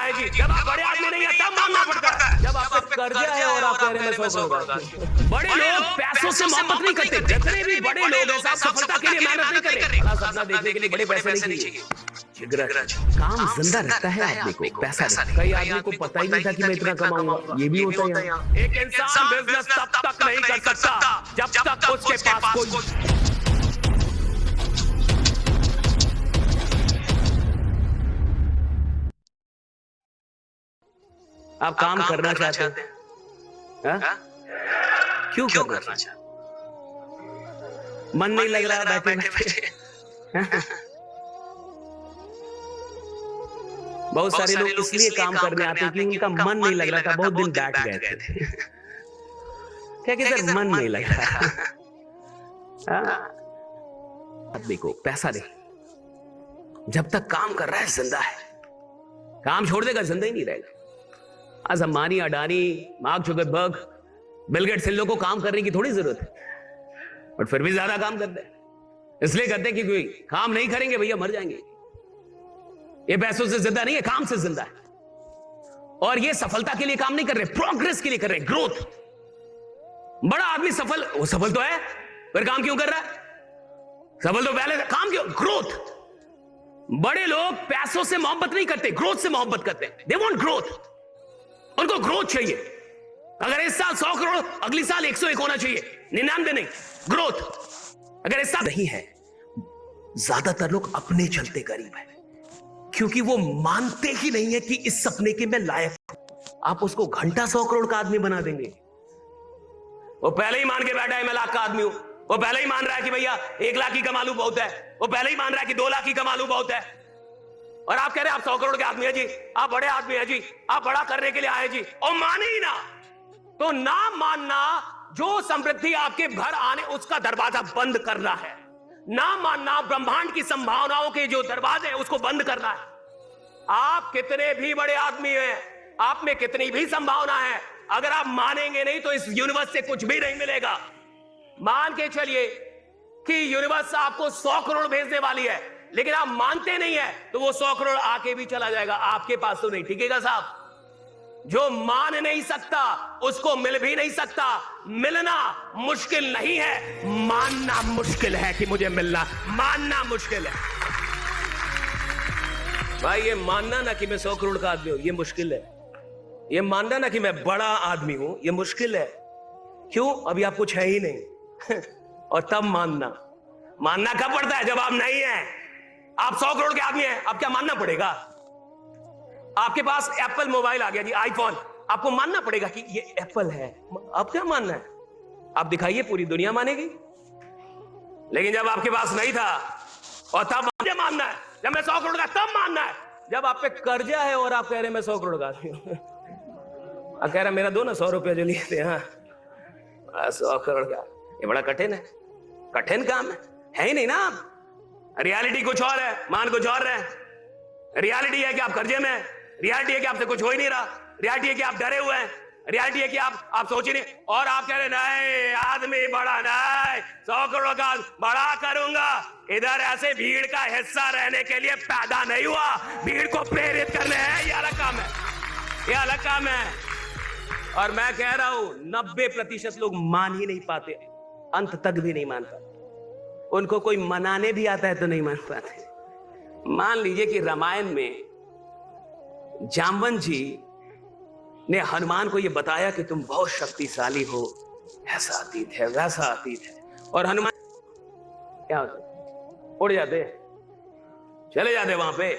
है जी। जब आप बड़े आदमी नहीं है तब मानना पड़ता है। जब आप पे कर्जा है और आप कह रहे हैं मैं 100 करोड़ का। बड़े लोग पैसों से मोहब्बत नहीं करते। जितने भी बड़े लोग हैं साहब सफलता के लिए मेहनत नहीं कर रहे। बड़ा सपना देखने के लिए बड़े पैसे नहीं चाहिए। जिगरा काम जिंदा रखता है आदमी को, पैसा नहीं। कई आदमी को पता ही नहीं था कि मैं इतना कमाऊंगा, ये भी होता है यहाँ। एक इंसान बिजनेस तब तक नहीं कर सकता जब तक उसके पास कोई आप काम करना चाहते हैं? क्यों करना चाहते? मन नहीं लग रहा बैठे बैठे। बहुत सारे लोग इसलिए काम करने आते हैं कि उनका मन नहीं लग रहा था, बहुत दिन बैठ गए थे। क्या कि सर मन नहीं लग रहा। आदमी को पैसा नहीं, जब तक काम कर रहा है जिंदा है। काम छोड़ देगा जिंदा ही नहीं रहेगा। आज Ambani, Adani, Mark Zuckerberg, Bill Gates, इन लोगों को काम करने की थोड़ी जरूरत है, बट फिर भी ज्यादा काम करते हैं। इसलिए करते हैं कि कोई काम नहीं करेंगे भैया मर जाएंगे। ये पैसों से जिंदा नहीं है, काम से जिंदा है। और ये सफलता के लिए काम नहीं कर रहे, प्रोग्रेस के लिए कर रहे, ग्रोथ। बड़ा आदमी सफल, वो सफल तो है, फिर काम क्यों कर रहा है? सफल तो पहले था, काम क्यों? ग्रोथ। बड़े लोग पैसों से मोहब्बत नहीं करते, ग्रोथ से मोहब्बत करते हैं। दे वांट ग्रोथ, उनको ग्रोथ चाहिए। अगर इस साल 100 करोड़, अगली साल 101 होना चाहिए, 99 नहीं, ग्रोथ। अगर इस साल नहीं है, ज्यादातर लोग अपने चलते गरीब है, क्योंकि वो मानते ही नहीं है कि इस सपने के मैं लायक हूं। आप उसको घंटा 100 करोड़ का आदमी बना देंगे, वो पहले ही मान के बैठा है मैं लाख का आदमी हूं। वो पहले ही मान रहा है कि भैया 1 लाख ही कमा लूं बहुत है। वो पहले ही मान रहा है कि 2 लाख ही कमा लूं बहुत है। और आप कह रहे हैं आप 100 करोड़ के आदमी है जी, आप बड़े आदमी है जी, आप बड़ा करने के लिए आए जी, और माने ही ना। तो ना मानना जो समृद्धि आपके घर आने उसका दरवाजा बंद करना है। ना मानना ब्रह्मांड की संभावनाओं के जो दरवाजे हैं उसको बंद करना है। आप कितने भी बड़े आदमी हैं, आप में कितनी भी संभावना है, अगर आप मानेंगे नहीं तो इस यूनिवर्स से कुछ भी नहीं मिलेगा। मान के चलिए कि यूनिवर्स आपको 100 करोड़ भेजने वाली है, लेकिन आप मानते नहीं है तो वो 100 करोड़ आके भी चला जाएगा, आपके पास तो नहीं टिकेगा साहब। जो मान नहीं सकता उसको मिल भी नहीं सकता। मिलना मुश्किल नहीं है, मानना मुश्किल है कि मुझे मिलना। मानना मुश्किल है भाई, ये मानना ना कि मैं 100 करोड़ का आदमी हूं, ये मुश्किल है। ये मानना ना कि मैं बड़ा आदमी हूं, ये मुश्किल है। क्यों? अभी आप कुछ है ही नहीं। और तब मानना, मानना कब पड़ता है? जब आप नहीं है। आप 100 करोड़ के आदमी हैं, अब क्या मानना पड़ेगा? आपके पास एप्पल मोबाइल आ गया जी, आईफोन, आपको मानना पड़ेगा कि ये एप्पल है। अब क्या मानना है? आप दिखाइए, पूरी दुनिया मानेगी। लेकिन जब आपके पास नहीं था, और तब मुझे मानना है, जब मैं 100 करोड़ का, तब मानना है जब आप पे कर्जा है और आप कह रहे हैं मैं 100 करोड़ का आदमी हूं। आप कह रहे हैं मेरा दो ना 100 रुपया जो लिए थे। हाँ 100 करोड़ का, ये बड़ा कठिन है, कठिन काम है ही नहीं ना। आप रियलिटी कुछ और है, मान कुछ और है। रियलिटी है कि आप कर्जे में हैं, रियलिटी है कि आपसे कुछ हो ही नहीं रहा, रियलिटी है कि आप डरे हुए हैं, रियलिटी है कि आप सोच ही नहीं। और आप कह रहे नहीं आदमी बड़ा नहीं, 100 करोड़ का बड़ा करूंगा। इधर ऐसे भीड़ का हिस्सा रहने के लिए पैदा नहीं हुआ, भीड़ को प्रेरित करने हैं, ये अलग काम है, ये अलग काम है। और मैं कह रहा हूं 90% लोग मान ही नहीं पाते, अंत तक भी नहीं मान पाते। उनको कोई मनाने भी आता है तो नहीं मान पाते। मान लीजिए कि रामायण में जामवंत जी ने हनुमान को यह बताया कि तुम बहुत शक्तिशाली हो, ऐसा अतीत है वैसा अतीत है, और हनुमान क्या होता, उड़ जाते, चले जाते वहां पे।